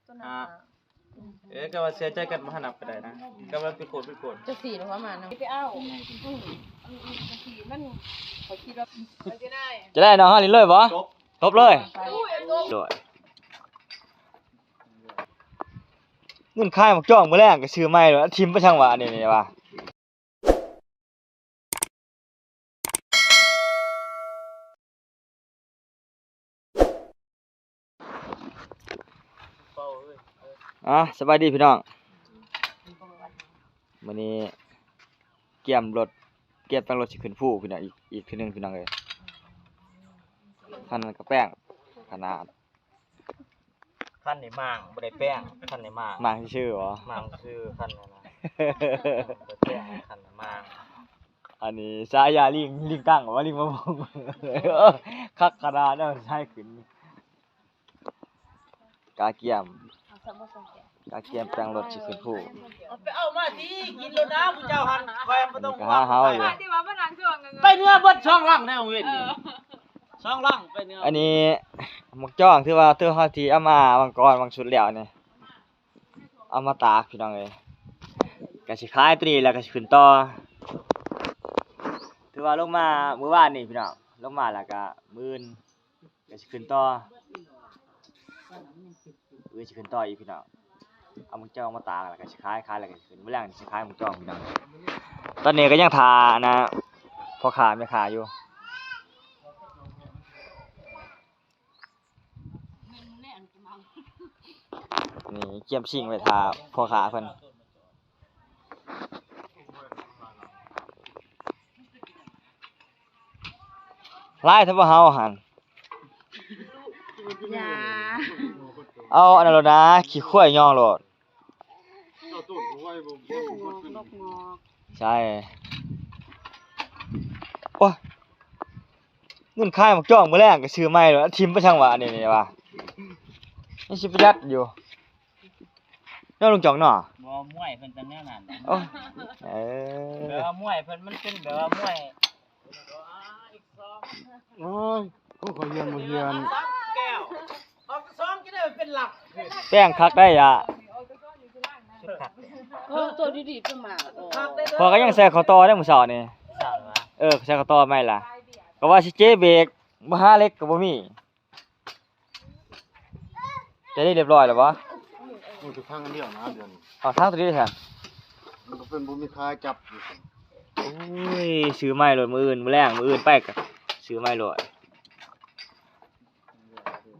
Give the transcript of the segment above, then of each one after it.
ก็ว่าเสียใจกันมาหันนับไปได้นะก็ว่าเป็นโกรธจะสีหรือว่ามาไปเอาสีมันขอคิดว่าจะได้น้องฮาลินเลยบ่จบเลยสวยเงินค่ายหมกจ้องมื้อแรกก็ซื้อใหม่แล้วทิมไปช่างว่านี่ว่าสบายดีพี่น้องมื้อนี้เก็บตั้งรถสิขึ้นภูพี่น้องอีกทีนึงพี่น้องเอ้ยคันกับแป้งขนาดขั้นในมางบ่ได้แป้งขั้นในมางมางชื่อเหรอมางชื่อขั้นนั่นนะแป้งขั้นในมางอันนี้สายาลิงตั้งว่าลิงมาบอกคักขนาดนั้นใช่ขึ้นกาเกียมแต่งรถสิขึ้นภูไปเอามาดิกินแล้วนะผู้เจ้าหันคอยบ่ต้องว่าเฮาอยู่ไปเนื้อเบิดช่องล่างได้เว้ยช่องล่างไปเนื้ออันนี้หมกจ้องที่ว่าเฮาที่เอามามังกรบางชุดแล้วนี่เอามาตากพี่น้องเอ้ยก็สิขายตัวนี้แล้วก็สิขึ้นต่อถือว่าลงมามื้อวานนี่พี่น้องลงมาแล้วก็มื้อนก็สิขึ้นต่อสิขึ้นต่ออีกพี่น้องเอาหมกจ้องมาตากแล้วก็สิขายแล้วก็สิขึ้นมื้อแรกสิขายหมกจ้องพี่น้องตอนนี้ก็ยังทานะพ่อค้าแม่ค้าอยู่นี่เกี่ยมชิงไว้ทาพ่อค้าเพิ่นไล่ถ้าบ่เฮาหั่นอย่าเอาอันนั้นโลดนะขี้ข้วยย่องโลดใช่โอ้ยเงินค่ายหมกจ้องมื้อแรกก็ซื้อใหม่แล้วทิมไปช่างว่านี่ว่านี่สิประหยัดอยู่เนาะลุงจ่องเนาะบ่มวยเพิ่นจังแนวนั้นโอ้แบบว่ามวยเพิ่นมันเป็นแบบว่ามวยโอ้ยเขาเรียนมาเรียนแก้วเอา2กินได้เป็นหลักแป้งคักได้อ่ะตัวดีๆขึ้นมาพอก็ยังใส่ข้าวตอได้มื้อเช้านี่ใส่ข้าวตอใหม่ล่ะก็ว่าสิเจ๊เบรกบ่หาเล็กก็บ่มีจะได้เรียบร้อยแล้วบ่มันจะทางอันเดียวนะเดือนทางตัวนี้แท้มันก็เป็นบ่มีค่าจับอยู่โอ้ยซื้อใหม่โลดมื้อแรงมื้ออื่นไปก็ซื้อใหม่โลด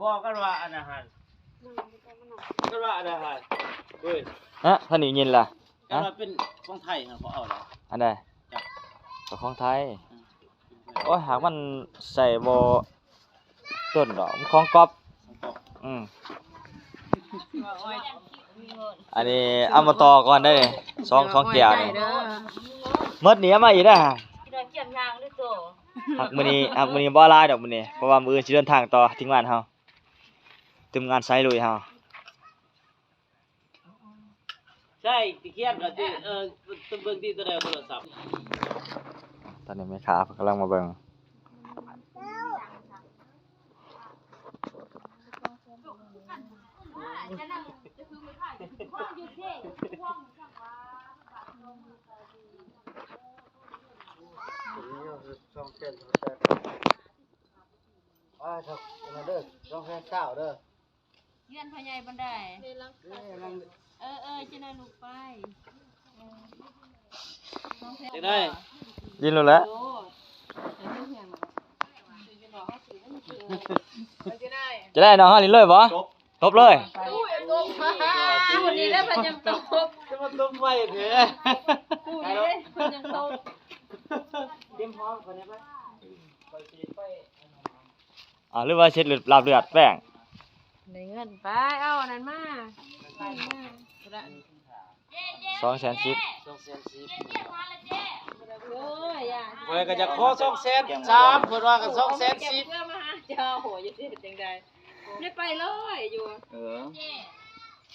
บอกกันว่าอันอาหารกันว่าอันอาหารเฮ้ยท่านนี่ยินล่ะกันว่าเป็นของไทยนะเขาเอาแล้วอันใดของไทยโอ้ยหากมันใส่บ่ต้นดอกมันของก๊อบอันนี้เอามาต่อก่อนได้2แก้วนี่หมดนี้มาอีกได้ฮะเกี่ยมยางด้วยตัวหักมื้อนี้บ่หลายดอกมื้อนี้เพราะว่ามื้ออื่นสิเดินทางต่อทีมงานเฮาทีมงานไซลุยเฮาใช่ที่เขียนก็สิเบิ่งที่ตัวใดโทรศัพท์ตอนนี้แม่ค้าเพิ่นกำลังมาเบิ่งเด้อ2,900เด้อเยื่อนพ่อใหญ่บันไดจะได้ลูกไปจะได้ยินรู้แล้วจะได้น้องฮาลินเลยบ่จบเลยวันนี้ได้พันยังตกจะมาต้มไว้เถอะวันนี้ได้พันยังตกเตรียมพร้อมก่อนได้ไหมหรือว่าเช็ดลาบเลือดแป้งได้เงินไปเอาอันนั้นมา210,000เว้ยก็จะขอ2,300,000เพิ่นว่ากัน2,10,000เพื่อมาหาเจ้าโหอยู่ที่เป็นจังได๋ได้ไปเลยอยู่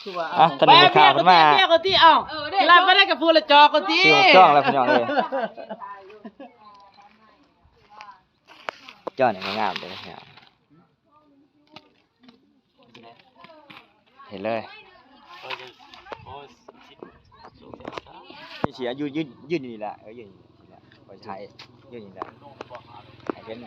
คือว่าตอนนี้ข่าวเพิ่นมาเมียก็ติเอ้าลาไปได้กับผู้ละจอก็ติสิจ้องแล้วพี่น้องเอ้ยจ้อนี่งามเด้อเนี่ย เห็นเลย ก็จะโอ้สิสูงเสียช้า นี่เสียยืนอยู่นี่แหละยืนอยู่นี่แหละไปใช้ยืนนี่แหละ ลงบ่หา ให้เห็น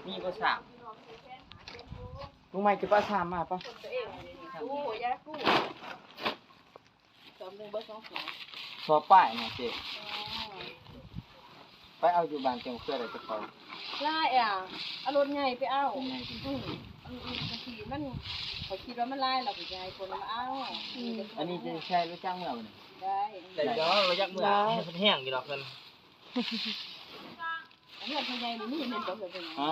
มีก็สาม ลุงไม่จะป้าสามมาป่ะ ตัวเองกู้ยากู้2 1เบอร์2 2 พอป้ายนะเจ๊ไปเอาอยู่บ้านเตรียมเครื่องอะไรจะพอ ไล่อ่ะเอารถใหญ่ไปเอาบางทีมันเขาคิดว่ามันไล่เราไปใหญ่คนมาเอา อันนี้จะใช้รถจ้างเมื่อวัน ได้ แต่เดี๋ยวเรายักมือให้มันแห้งอยู่ดอกเพิ่น อันนี้คนใหญ่นี่ไม่เห็นเป็นตัวเป็น ฮะ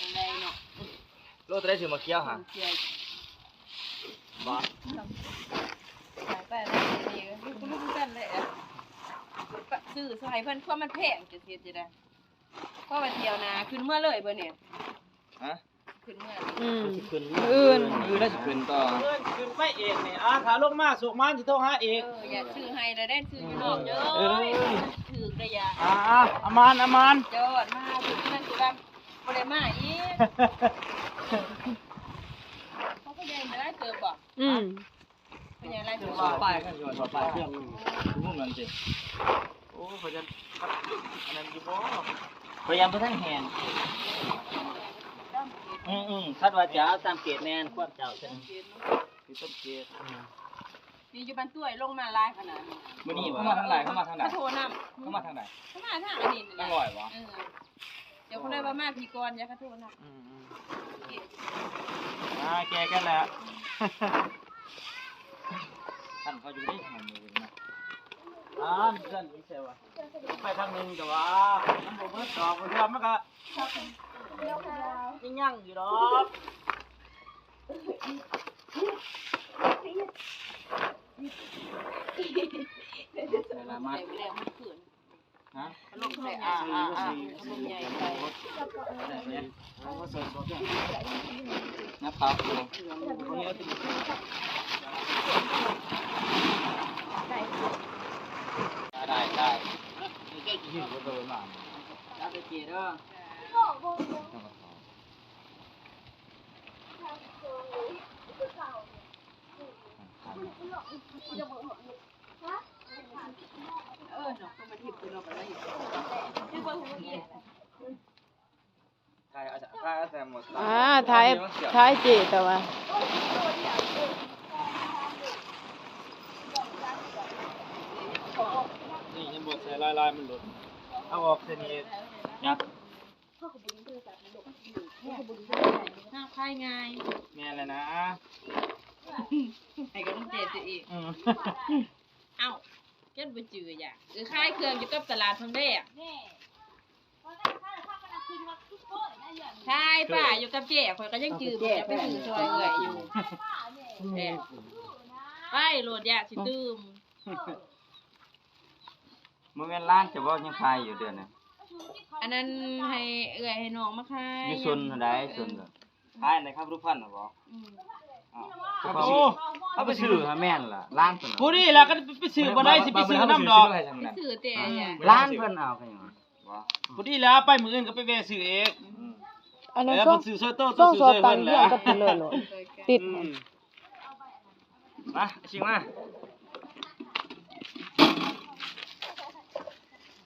อะไรเนาะ รถจะได้ซื้อมาเกี่ยวฮะ เสีย บ่ ขายไปได้ดีลูกกันเลยอ่ะซื้อสมัยเพิ่นเพราะมันแพงจะเสียจะได้เพราะว่าเที่ยวนาขึ้นเมื่อเลยเบิ่เนี่ย ฮะ ขึ้นเมื่อ ขึ้นอื่นแล้วสิขึ้นต่อ เพิ่นขึ้นไปเองนี่ขาลงมาสุกมันสิโทรหาเอง อย่าซื้อให้แล้วได้ซื้ออยู่นอกเด้อถือกระยา อามาน จอดมาถึงนั่นคือว่าบ่ได้มาอีกเขาก็ยังไม่ได้เจอบ่เป็นยังไงเจอ ต่ บ่ อไปกันอยู่ต่อไปเครื่องมุ่งเงินสิ โอ้เขาจะอันนั้นอยู่บ่ พยายามไปทั้งแหนคาดว่าจะเอาตามเกตแมนควบเจ้าใช่ไหมคือต้นเกต นี่อยู่บ้านตุ้ยลงมาลายขนาดนี้ มื้อนี้เข้ามาทางไหนเข้ามาทางไหน เขาโทรนำ เข้ามาทางไหน เขามาทางอันนี้นี่แห ตั้ ละ งร้อยบ่ เดี๋ยวเขาได้ว่ามาพี่กรอย่าเขาโทรนำ แกกันแล้ว ท่านเขาอยู่ได้ทำมือนะ เพื่อนนี่ใช่ว่าไปทางนึงแต่ว่ามันบ่เบิดดอกเพื่อนมันก็ยังอยู่ดอก เวลามา ใส่ไปแล้วมันขืน ฮะ ลงใส่ลงใหญ่ใส่ นะครับได้ยืนบนโดนมา แล้วไปเกียร์เด้อ เนาะก็มาทิพย์ตัวเราก็ได้อยู่ ถ่ายอาจารย์หมด ท้ายเจแต่ว่า นี่ยังบ่ใส่ลายมันหลุดเอาออกเส้นนี้ยับ น่าคลายง่าย แม่นเลยนะ ให้กำลังใจตัวเองเอ้าเก็บไปจืออย่าคลายเครื่องอยู่กับตลาดพังเด้อะใช่ป่ะอยู่กับเจ๊ข่อยก็ยังจือบ่ไปถือซอยเอื่อยอยู่ไปโหลดยาสิตื้ม เมื่อเว้นร้านจะบอกยังขายอยู่เดือนน่ะ อันนั้นให้เอื่อยให้น้องมาคาย อยู่ซุนได้ซุนขายในครับรูปพันธุ์น่ะบ่เอาไปซื้อหาแม่นล่ะร้านเพิ่น ผู้นี่ล่ะก็ไปซื้อบ่ได้สิไปซื้อน้ำดอก ไปซื้อแต่อย่า ร้านเพิ่นเอากันหยังบ่ ผู้นี่ล่ะไปมื้ออื่นก็ไปแวะซื้อเอง อันนั้น แล้ว ช่ เพิ่นซื้อซอยโต้ซื้อ วงสอ ซ ด อย ตั เพิ่ ง น เรื่ แห อง ละ กับเพิ่นเลยโหลดติด มาชิงมา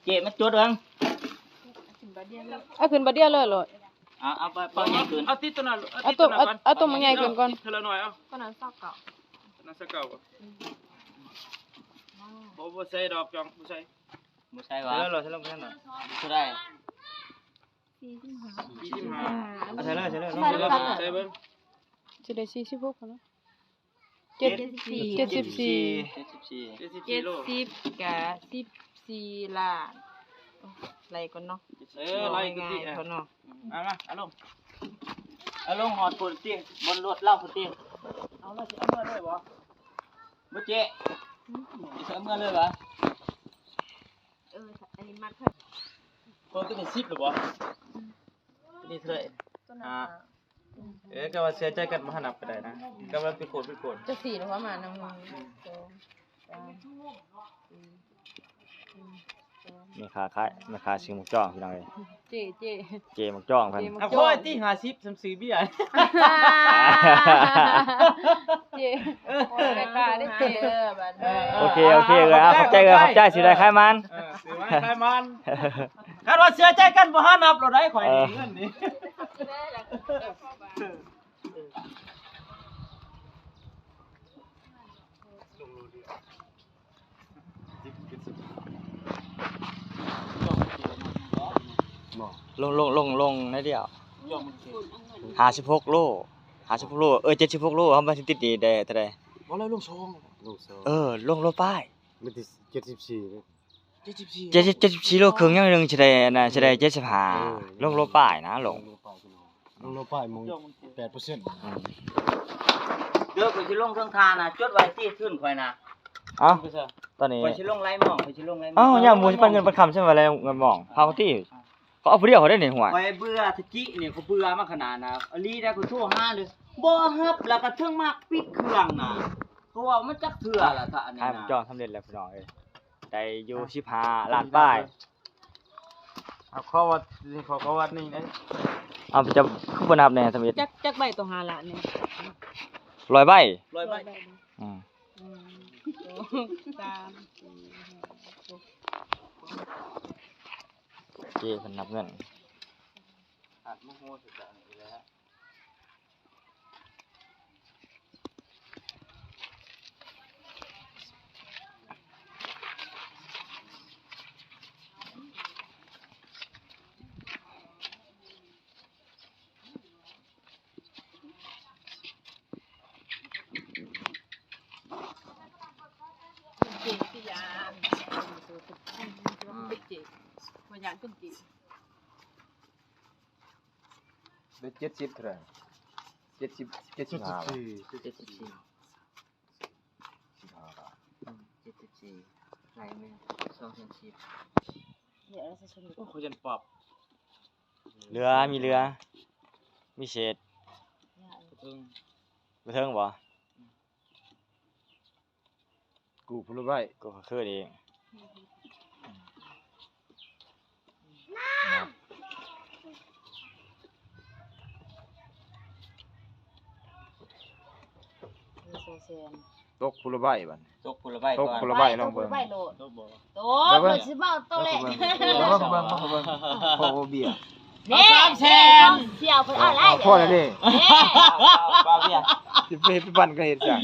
เจ๊มาจดเบิ่ง เอาขึ้นบัดเดียวเลยโหลด เอาไปเป่าใหญ่ขึ้น เอาติดตัวนั้น เอาตัวมันใหญ่ขึ้นก่อน เทละหน่อยเอา ตอนนั้นซอกเก่า นั่นซะเก่าบ่ใส่ดอกจองบ่ใส่ บ่ใช่ว่า เทละหน่อยเทละหน่อย เท่าได้ 45 เอาใส่เลยใส่เลย ใส่เบิ่ง สิได้46เนาะ 74 74 74โล 70กับ14ล้านไรก่อนเนาะ ไล่กันติ เท่าเนาะ มาเอาลง เอาลงหอดปุ่นเตียงบนรถเล่าปุ่นเตียง เอาละสิเอามาด้วยบ่ บ่เจ๊สิเอาเมื่อเลยบ่ อันนี้มัด ตัวนี้10หรือบ่นี่เท่าไหร่ ตัวนั้น ก็ว่าเสียใจกันบ่หันนับก็ได้นะก็ว่าเป็นโกรธ จะ4หรือว่ามา1 2 3 มีค่าขายมีค่าซื้อหมกจ้องพี่น้องเอ้ย เจ เจหมกจ้องเพิ่น เอาค่อยที่50 34เบี้ย เจโอ้ยได้ค่าได้เจ บัด โอเคขอบใจสิได้ขายมัน ซื้อมาให้มันคันว่าเสียใจกันบ่หันนับเราได้ข่อยนี่เงินนี่ ลงในเดียว56โลโล76โลเฮามาสิติดนี่ได้เท่าใด บ่เลยลูกสอง ลงโลป้าย มันสิ74เลย 74โลครึ่งยังนึงสิได้อันน่ะสิได้75ลงโลป้ายนะลง ลงป้ายมง8% เด้อข่อยสิลงเครื่องทานน่ะจดไว้ที่ขึ้นข่อยน่ะ เอ้าตอนนี้ ข่อยสิลงไลฟ์หม่องข่อยสิลงไลฟ์หม่ เอ้า อง ย่าหมูสิปันเงินปันคำใช่ไหมอะไรเงินหม่องพาเขาที่เขาเอาผู้เดียวเขาได้ในหัว ข่อยเบื่อตะกี้นี่เขาเบื่อมาขนาดน่ะอลีได้ข่อยโทรหาเลยบ่รับแล้วก็เทิงมากปิดเครื่องน่ะเพราะว่ามันจักเทื่อล่ะถ้าอันนี้ ขาย น่ะ จองสำเร็จแล้วพี่น้องเอ้ยได้อยู่15ล้านป้าย เอาข้อวัดนี่ขอข้อวัดนี่นะ เอาไปจะคือบ่นับแน่สมิท จักใบตัว5ล้านนี่ 100ใบ 100ใบ อืม 3 โอเคเพิ่นนับเงิน อัดมะโหสุดจังนี่แหละ เจสิยาเป็นเจบ่อยากเป็นเจ ได้70เท่าไหร่70 74 74ไรแม่2,000 เดี๋ยวเราจะชม โอ้ข่อยยันปอบ เรือมีเรือ มีเศษ เพิ่ง บ่เทิงบ่ กูผู้ละใบ ก็คือเอง ตกผู้ละใบบัด ตกคนละใบ ตก ก่อน ผู้ละใบลองเบิ่ง ใบโลด ตกบ่ โตเพิ่นสิมาโตแหละ เบิ่งพอเบียร์ นี่เสี่ยวเพิ่นเอาหลาย พอแล้วเด้ ปลาเบี้ย สิไปปั่นก็เฮ็ดจัง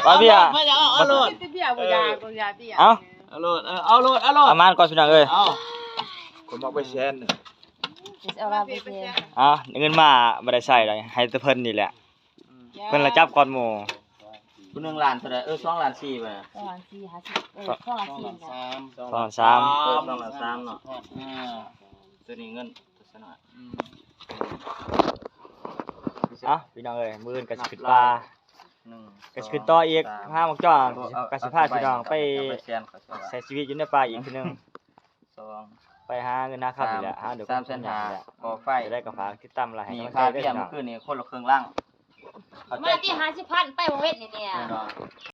ปลาเบี้ย ไม่เอาโลด ติเบี้ยบ่อยากติอ่ะ เอ้า เอาโลดเอาโลด ประมาณก่อนพี่น้องเอ้ย เอา คนมักไปแซน เอาลาไปเสีย เงินมาบ่ได้ใช้เลยให้แต่เพิ่นนี่แหละเพิ่นละจับก่อนหมู่ ผู้หนึงล้านเท่าใด2ล้าน4บ่น่ะ 2ล้าน4 502ล้าน4นะ ตอน3 2ล้าน3เนาะตัวนี้เงินตัวสนะ พี่น้องเอ้ยมื้ออื่นก็สิขึ้นปลา 1 ก็สิขึ้นต่ออีกพาหมกจ้องก็สิพาพี่น้องไป แสนขอ ใช้ชีวิตอยู่ในป่าอีกทีหนึง 2 ไปหาเงินหาค่านี่แหละหาเดี๋ยว 3 เส้นหาพอไฟ จะได้กับฝากติดตามล่ะให้ นี่ กำลังใจ ค่า ด้วย เบี้ย พี่น้ เมื่ อง อคืนนี่คนละครึ่งล่าง มาที่50,000ไปบ่เฮ็ดนี่เนี่ย แน่นอน